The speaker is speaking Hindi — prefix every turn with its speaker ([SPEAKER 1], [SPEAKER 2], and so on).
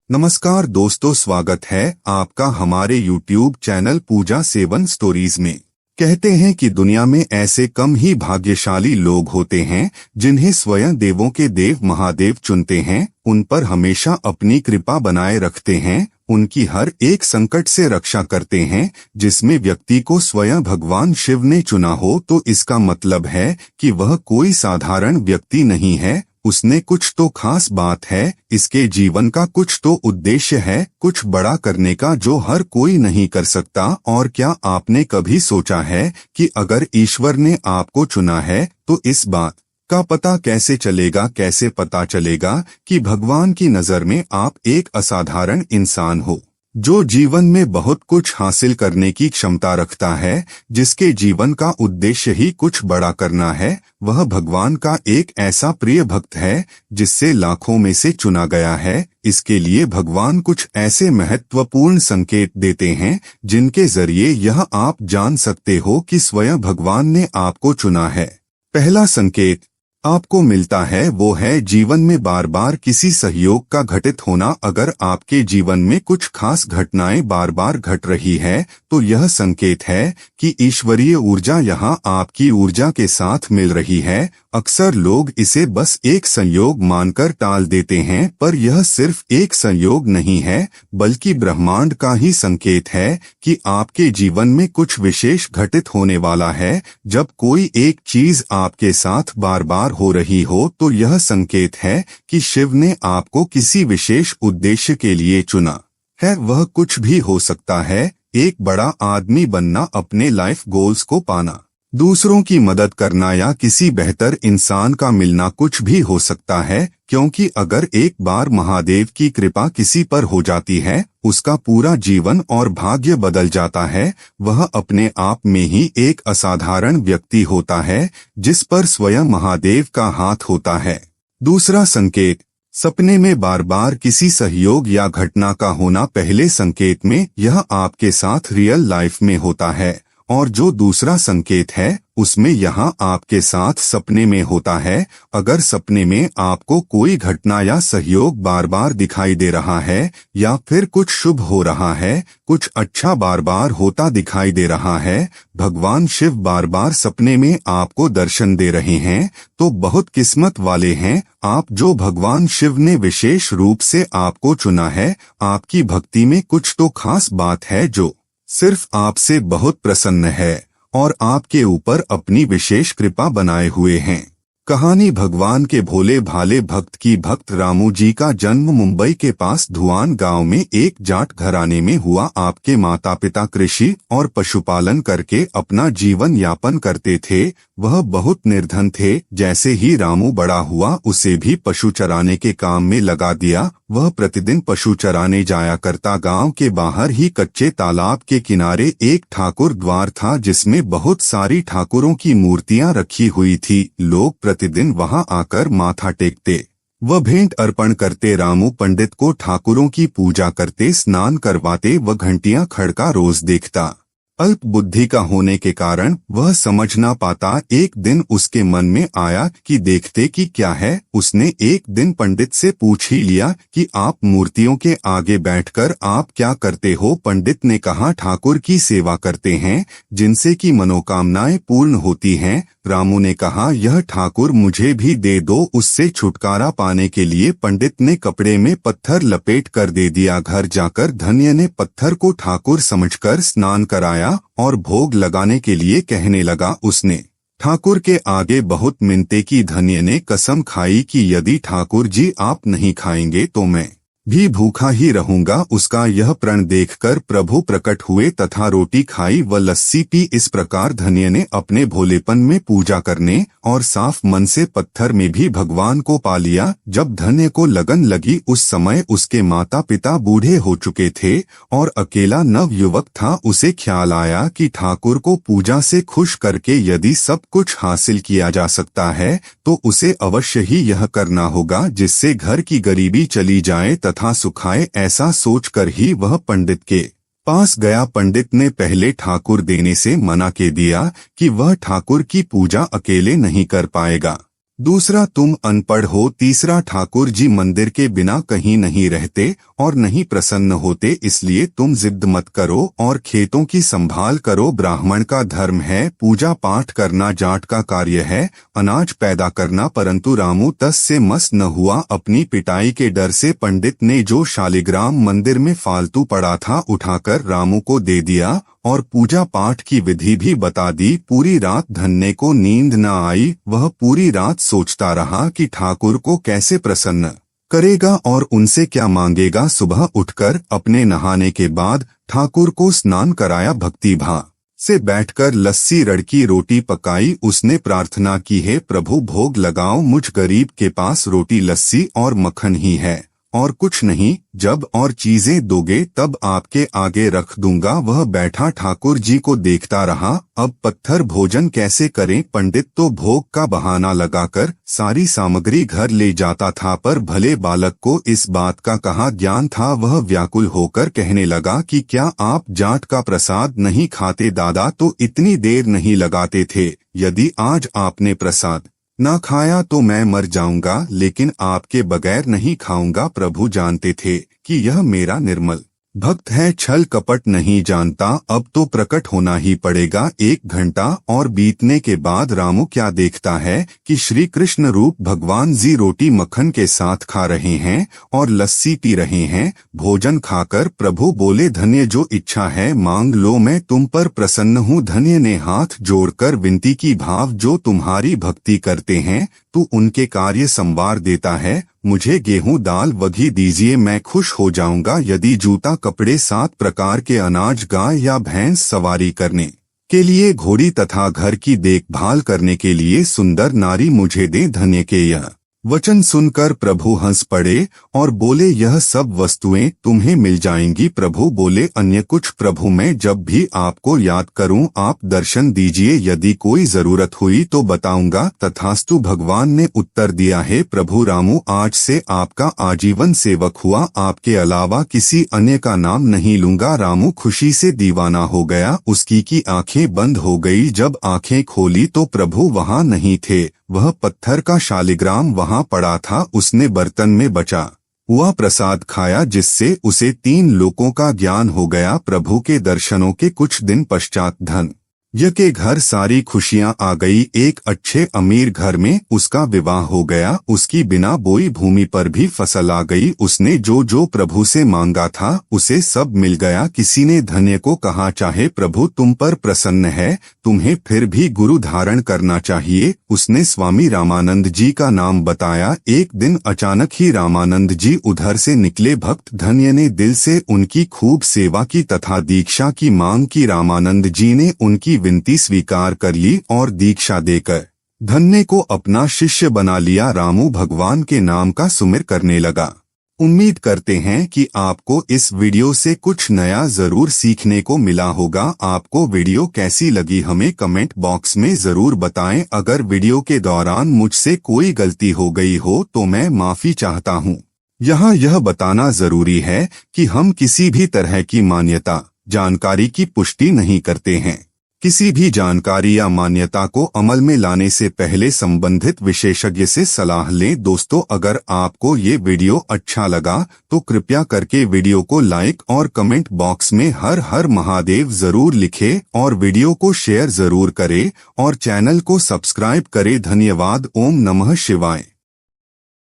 [SPEAKER 1] नमस्कार दोस्तों, स्वागत है आपका हमारे YouTube चैनल पूजा सेवन स्टोरीज में। कहते हैं कि दुनिया में ऐसे कम ही भाग्यशाली लोग होते हैं जिन्हें स्वयं देवों के देव महादेव चुनते हैं, उन पर हमेशा अपनी कृपा बनाए रखते हैं, उनकी हर एक संकट से रक्षा करते हैं। जिसमें व्यक्ति को स्वयं भगवान शिव ने चुना हो तो इसका मतलब है कि वह कोई साधारण व्यक्ति नहीं है, उसने कुछ तो खास बात है, इसके जीवन का कुछ तो उद्देश्य है, कुछ बड़ा करने का जो हर कोई नहीं कर सकता। और क्या आपने कभी सोचा है कि अगर ईश्वर ने आपको चुना है तो इस बात का पता कैसे चलेगा, कैसे पता चलेगा कि भगवान की नजर में आप एक असाधारण इंसान हो, जो जीवन में बहुत कुछ हासिल करने की क्षमता रखता है, जिसके जीवन का उद्देश्य ही कुछ बड़ा करना है। वह भगवान का एक ऐसा प्रिय भक्त है जिससे लाखों में से चुना गया है। इसके लिए भगवान कुछ ऐसे महत्वपूर्ण संकेत देते हैं जिनके जरिए यह आप जान सकते हो कि स्वयं भगवान ने आपको चुना है। पहला संकेत आपको मिलता है वो है जीवन में बार बार किसी सहयोग का घटित होना। अगर आपके जीवन में कुछ खास घटनाएं बार बार घट रही है तो यह संकेत है कि ईश्वरीय ऊर्जा यहाँ आपकी ऊर्जा के साथ मिल रही है। अक्सर लोग इसे बस एक संयोग मानकर टाल देते हैं, पर यह सिर्फ एक संयोग नहीं है बल्कि ब्रह्मांड का ही संकेत है कि आपके जीवन में कुछ विशेष घटित होने वाला है। जब कोई एक चीज आपके साथ बार बार हो रही हो तो यह संकेत है कि शिव ने आपको किसी विशेष उद्देश्य के लिए चुना है। वह कुछ भी हो सकता है, एक बड़ा आदमी बनना, अपने लाइफ गोल्स को पाना, दूसरों की मदद करना या किसी बेहतर इंसान का मिलना, कुछ भी हो सकता है। क्योंकि अगर एक बार महादेव की कृपा किसी पर हो जाती है, उसका पूरा जीवन और भाग्य बदल जाता है। वह अपने आप में ही एक असाधारण व्यक्ति होता है जिस पर स्वयं महादेव का हाथ होता है। दूसरा संकेत सपने में बार बार किसी सहयोग या घटना का होना। पहले संकेत में यह आपके साथ रियल लाइफ में होता है, और जो दूसरा संकेत है उसमें यहाँ आपके साथ सपने में होता है। अगर सपने में आपको कोई घटना या सहयोग बार बार दिखाई दे रहा है, या फिर कुछ शुभ हो रहा है, कुछ अच्छा बार बार होता दिखाई दे रहा है, भगवान शिव बार बार सपने में आपको दर्शन दे रहे हैं, तो बहुत किस्मत वाले हैं आप जो भगवान शिव ने विशेष रूप से आपको चुना है। आपकी भक्ति में कुछ तो खास बात है जो सिर्फ आपसे बहुत प्रसन्न है और आपके ऊपर अपनी विशेष कृपा बनाए हुए हैं। कहानी भगवान के भोले भाले भक्त की। भक्त रामू जी का जन्म मुंबई के पास धुआन गांव में एक जाट घराने में हुआ। आपके माता पिता कृषि और पशुपालन करके अपना जीवन यापन करते थे। वह बहुत निर्धन थे। जैसे ही रामू बड़ा हुआ उसे भी पशु चराने के काम में लगा दिया। वह प्रतिदिन पशु चराने जाया करता। गांव के बाहर ही कच्चे तालाब के किनारे एक ठाकुर द्वार था जिसमें बहुत सारी ठाकुरों की मूर्तियां रखी हुई थी। लोग प्रतिदिन वहां आकर माथा टेकते व भेंट अर्पण करते। रामू पंडित को ठाकुरों की पूजा करते, स्नान करवाते व घंटियां खड़का रोज देखता। अल्प बुद्धि का होने के कारण वह समझ ना पाता। एक दिन उसके मन में आया कि देखते कि क्या है। उसने एक दिन पंडित से पूछ ही लिया कि आप मूर्तियों के आगे बैठकर आप क्या करते हो। पंडित ने कहा, ठाकुर की सेवा करते हैं जिनसे कि मनोकामनाएं पूर्ण होती हैं। रामू ने कहा, यह ठाकुर मुझे भी दे दो। उससे छुटकारा पाने के लिए पंडित ने कपड़े में पत्थर लपेट कर दे दिया। घर जाकर धन्य ने पत्थर को ठाकुर समझकर स्नान कराया और भोग लगाने के लिए कहने लगा। उसने ठाकुर के आगे बहुत मिन्नतें की। धन्य ने कसम खाई कि यदि ठाकुर जी आप नहीं खाएंगे तो मैं भी भूखा ही रहूंगा। उसका यह प्रण देखकर प्रभु प्रकट हुए तथा रोटी खाई व लस्सी पी। इस प्रकार धन्य ने अपने भोलेपन में पूजा करने और साफ मन से पत्थर में भी भगवान को पा लिया। जब धन्य को लगन लगी उस समय उसके माता पिता बूढ़े हो चुके थे और अकेला नव युवक था। उसे ख्याल आया कि ठाकुर को पूजा से खुश करके यदि सब कुछ हासिल किया जा सकता है तो उसे अवश्य ही यह करना होगा जिससे घर की गरीबी चली जाए तथा सुखाए। ऐसा सोचकर ही वह पंडित के पास गया। पंडित ने पहले ठाकुर देने से मना के दिया कि वह ठाकुर की पूजा अकेले नहीं कर पाएगा। दूसरा, तुम अनपढ़ हो। तीसरा, ठाकुर जी मंदिर के बिना कहीं नहीं रहते और नहीं प्रसन्न होते, इसलिए तुम जिद मत करो और खेतों की संभाल करो। ब्राह्मण का धर्म है पूजा पाठ करना, जाट का कार्य है अनाज पैदा करना। परंतु रामू तस से मस न हुआ। अपनी पिटाई के डर से पंडित ने जो शालिग्राम मंदिर में फालतू पड़ा था उठाकर रामू को दे दिया और पूजा पाठ की विधि भी बता दी। पूरी रात धन्ने को नींद न आई। वह पूरी रात सोचता रहा कि ठाकुर को कैसे प्रसन्न करेगा और उनसे क्या मांगेगा। सुबह उठकर अपने नहाने के बाद ठाकुर को स्नान कराया। भक्ति भाव से बैठकर लस्सी रड़की रोटी पकाई। उसने प्रार्थना की, है प्रभु भोग लगाओ, मुझ गरीब के पास रोटी लस्सी और मक्खन ही है और कुछ नहीं। जब और चीजें दोगे तब आपके आगे रख दूंगा। वह बैठा ठाकुर जी को देखता रहा। अब पत्थर भोजन कैसे करें। पंडित तो भोग का बहाना लगाकर सारी सामग्री घर ले जाता था, पर भले बालक को इस बात का कहाँ ज्ञान था। वह व्याकुल होकर कहने लगा कि क्या आप जाट का प्रसाद नहीं खाते दादा, तो इतनी देर नहीं लगाते थे। यदि आज आपने प्रसाद ना खाया तो मैं मर जाऊंगा, लेकिन आपके बगैर नहीं खाऊंगा। प्रभु जानते थे कि यह मेरा निर्मल भक्त है, छल कपट नहीं जानता। अब तो प्रकट होना ही पड़ेगा। 1 घंटा और बीतने के बाद रामू क्या देखता है कि श्री कृष्ण रूप भगवान जी रोटी मक्खन के साथ खा रहे हैं और लस्सी पी रहे हैं। भोजन खाकर प्रभु बोले, धन्य जो इच्छा है मांग लो, मैं तुम पर प्रसन्न हूँ। धन्य ने हाथ जोड़कर विनती की, भाव जो तुम्हारी भक्ति करते हैं तू उनके कार्य संवार देता है। मुझे गेहूं दाल वघी दीजिए, मैं खुश हो जाऊंगा। यदि जूता कपड़े 7 प्रकार के अनाज, गाय या भैंस सवारी करने के लिए घोड़ी तथा घर की देखभाल करने के लिए सुंदर नारी मुझे दे। धन्य के यह वचन सुनकर प्रभु हंस पड़े और बोले, यह सब वस्तुएं तुम्हें मिल जाएंगी। प्रभु बोले, अन्य कुछ। प्रभु मैं जब भी आपको याद करूं आप दर्शन दीजिए, यदि कोई जरूरत हुई तो बताऊंगा। तथास्तु भगवान ने उत्तर दिया, है प्रभु रामू आज से आपका आजीवन सेवक हुआ, आपके अलावा किसी अन्य का नाम नहीं लूंगा। रामू खुशी से दीवाना हो गया। उसकी की आंखें बंद हो गई। जब आंखें खोली तो प्रभु वहां नहीं थे। वह पत्थर का शालिग्राम वहां पड़ा था। उसने बर्तन में बचा हुआ प्रसाद खाया, जिससे उसे 3 लोकों का ज्ञान हो गया। प्रभु के दर्शनों के कुछ दिन पश्चात धन य के घर सारी खुशियां आ गई। एक अच्छे अमीर घर में उसका विवाह हो गया। उसकी बिना बोई भूमि पर भी फसल आ गई। उसने जो जो प्रभु से मांगा था उसे सब मिल गया। किसी ने धन्य को कहा, चाहे प्रभु तुम पर प्रसन्न है, तुम्हें फिर भी गुरु धारण करना चाहिए। उसने स्वामी रामानंद जी का नाम बताया। एक दिन अचानक ही रामानंद जी उधर से निकले। भक्त धन्य ने दिल से उनकी खूब सेवा की तथा दीक्षा की मांग की। रामानंद जी ने उनकी विनती स्वीकार कर ली और दीक्षा देकर धन्य को अपना शिष्य बना लिया। रामू भगवान के नाम का सुमिर करने लगा। उम्मीद करते हैं कि आपको इस वीडियो से कुछ नया जरूर सीखने को मिला होगा। आपको वीडियो कैसी लगी हमें कमेंट बॉक्स में जरूर बताएं। अगर वीडियो के दौरान मुझसे कोई गलती हो गई हो तो मैं माफी चाहता हूं। यहाँ यह बताना जरूरी है कि हम किसी भी तरह की मान्यता जानकारी की पुष्टि नहीं करते हैं। किसी भी जानकारी या मान्यता को अमल में लाने से पहले संबंधित विशेषज्ञ से सलाह लें। दोस्तों, अगर आपको ये वीडियो अच्छा लगा तो कृपया करके वीडियो को लाइक और कमेंट बॉक्स में हर हर महादेव जरूर लिखें और वीडियो को शेयर जरूर करें और चैनल को सब्सक्राइब करें। धन्यवाद। ओम नमः शिवाय।